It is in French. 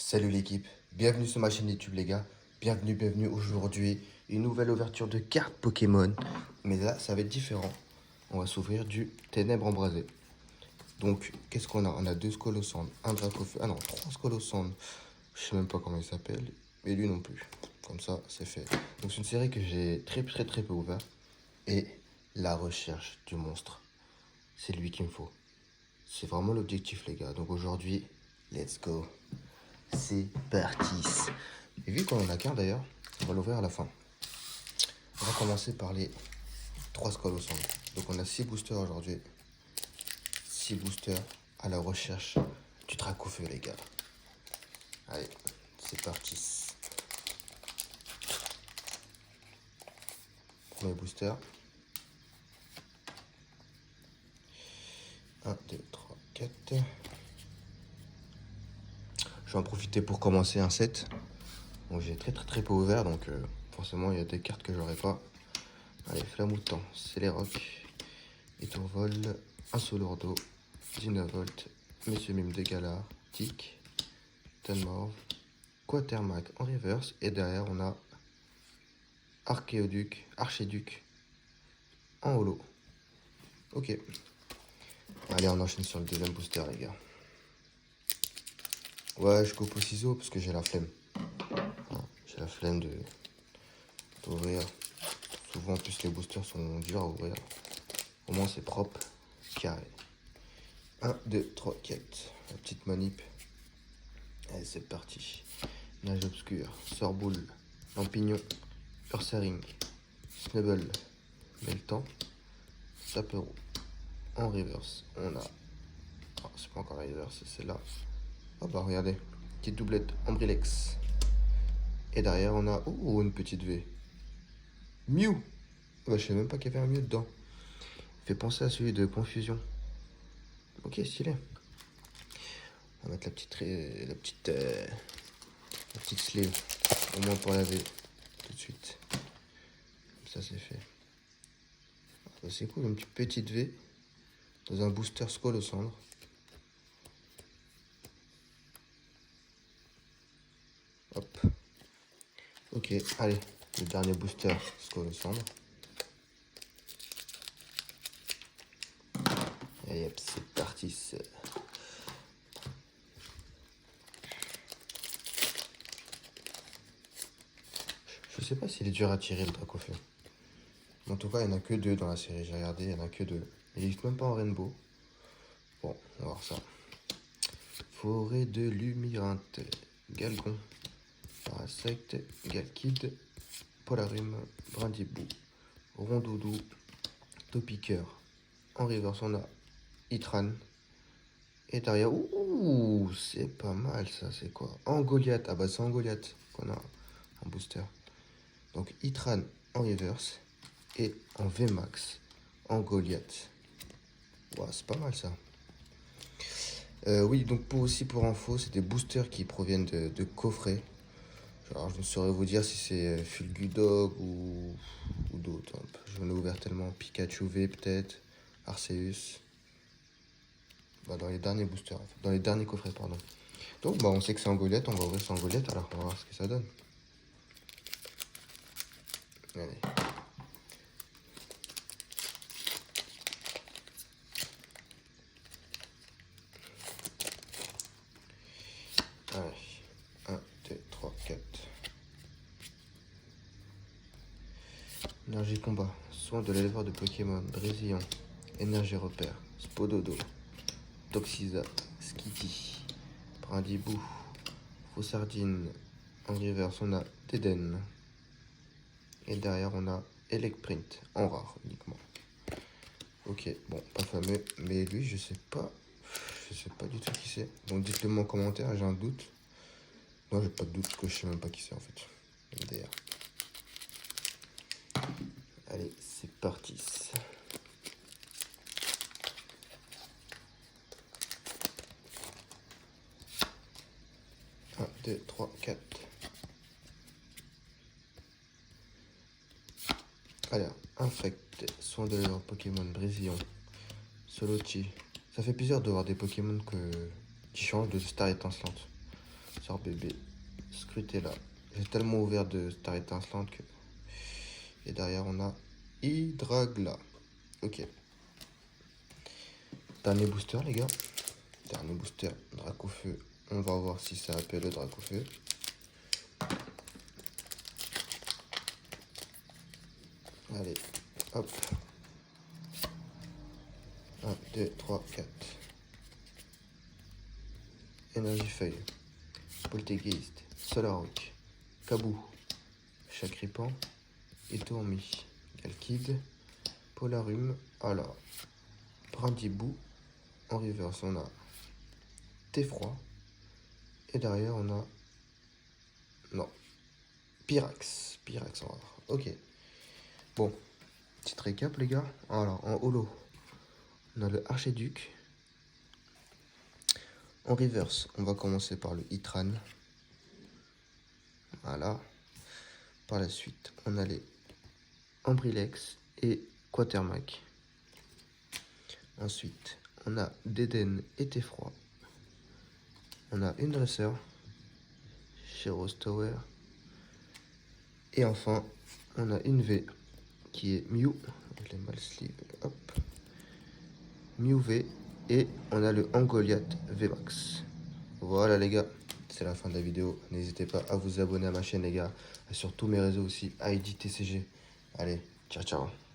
Salut l'équipe, bienvenue sur ma chaîne YouTube les gars. Bienvenue aujourd'hui. Une nouvelle ouverture de cartes Pokémon. Mais là, ça va être différent. On va s'ouvrir du Ténèbres Embrasées. Donc, qu'est-ce qu'on a? On a deux Scolosand, un Dracofeu. Ah non, trois Scolosand. Je sais même pas comment il s'appelle. Et lui non plus. Comme ça, c'est fait. Donc, c'est une série que j'ai très peu ouvert. Et la recherche du monstre. C'est lui qu'il me faut. C'est vraiment l'objectif les gars. Donc aujourd'hui, let's go. C'est parti. Et vu qu'on en a qu'un d'ailleurs, on va l'ouvrir à la fin. On va commencer par les 3 squads au centre. Donc on a 6 boosters aujourd'hui. 6 boosters à la recherche du Dracofeu les gars. Allez, c'est parti. Premier booster. 1, 2, 3, 4. Je vais en profiter pour commencer un set. Donc j'ai très peu ouvert, donc forcément il y a des cartes que j'aurai pas. Allez, Flamoutant, Céléroc, Étourvol, un Solourdo, Dynavolt, Monsieur Mime de Galar, Tic, Tanmorve, Quatermac en reverse, et derrière on a Archéduc en holo. Ok. Allez, on enchaîne sur le deuxième booster les gars. Ouais, je coupe au ciseau parce que j'ai la flemme. J'ai la flemme d'ouvrir. Souvent en plus les boosters sont durs à ouvrir. Au moins c'est propre, carré. 1, 2, 3, 4. La petite manip. Allez, c'est parti. Nage obscur, Sorboule, Lampignon, Ursaring, Snubble, Meltan, Taperou. En reverse, on a... Oh, c'est pas encore la reverse, c'est là. Oh bah regardez, petite doublette Ambrilex. Et derrière, on a... Oh, une petite V. Mew. Bah, je sais même pas qu'il y avait un Mew dedans. Il fait penser à celui de Confusion. Ok, stylé. On va mettre la petite sleeve. Au moins pour la V. Tout de suite. Ça, c'est fait. Bah, c'est cool, une petite V. Dans un booster Skull aux cendres. Hop. Ok, allez. Le dernier booster Skull aux cendres. Et hop, c'est parti. Je sais pas s'il est dur à tirer le Dracofeu. En tout cas, il n'y en a que 2 dans la série. J'ai regardé, il n'y en a que 2. Il n'existe même pas en Rainbow. Bon, on va voir ça. Forêt de Lumirinthe, Galgon, Parasect, Galkid, Polarium, Brindibou, Rondoudou, Topiqueur. En reverse, on a Itran. Et derrière, ouh, c'est pas mal ça, c'est quoi? En Goliath, ah bah c'est en Goliath qu'on a un booster. Donc Itran en reverse et en VMAX en Goliath. Ouais, c'est pas mal ça. Oui, donc pour info, c'est des boosters qui proviennent de coffrets. Alors, je ne saurais vous dire si c'est Fulgudog ou d'autres. J'en ai ouvert tellement. Pikachu V peut-être, Arceus. Bah, dans les derniers boosters, en fait. Dans les derniers coffrets, pardon. Donc bah, on sait que c'est en Goliath, on va ouvrir ça en Goliath, alors on va voir ce que ça donne. Allez. Allez. 1, 2, 3, 4. Énergie combat. Soin de l'éleveur de Pokémon. Brésillant. Énergie repère. Spododo. Toxiza. Skitty. Brindibou. Faussardine. En reverse, on a Teden. Et derrière, on a Elecprint. En rare uniquement. Ok, bon, pas fameux. Mais lui, je sais pas. Je sais pas du tout qui c'est. Donc dites-le moi en commentaire, j'ai un doute. Non, j'ai pas de doute parce que je sais même pas qui c'est en fait. MDR. Allez, c'est parti. 1, 2, 3, 4. Alors, Infect, soin de leur Pokémon Brésillant, Solochi. Ça fait plaisir de voir des Pokémon qui changent de star étincelante. Sœur bébé, Scrutella. J'ai tellement ouvert de star étincelante que... Et derrière, on a Hydragla. Ok. Dernier booster, les gars. Dernier booster, Dracofeu. On va voir si ça appelle le Dracofeu. Allez, hop. 1, 2, 3, 4. Énergie feuille. Poltergeist. Solaroc. Kabou. Chacripan. Étourmi. Galkid. Polarum. Alors. Brindibou. En reverse, on a Theffroi. Et derrière, on a... Non. Pyrax. Pyrax en rare. Ok. Bon. Petite récap, les gars. Alors, en holo, on a le Archiduc. En reverse, on va commencer par le Itran. Voilà. Par la suite, on a les Ambrilex et Quatermac. Ensuite, on a Deden et Theffroi. On a une dresseur, Sheros Tower. Et enfin, on a une V qui est Mew. Je l'ai mal sleeve. Hop. Mew V. Et on a le Angoliath VMAX. Voilà les gars, c'est la fin de la vidéo. N'hésitez pas à vous abonner à ma chaîne les gars. Et sur tous mes réseaux aussi, ID TCG. Allez, ciao ciao.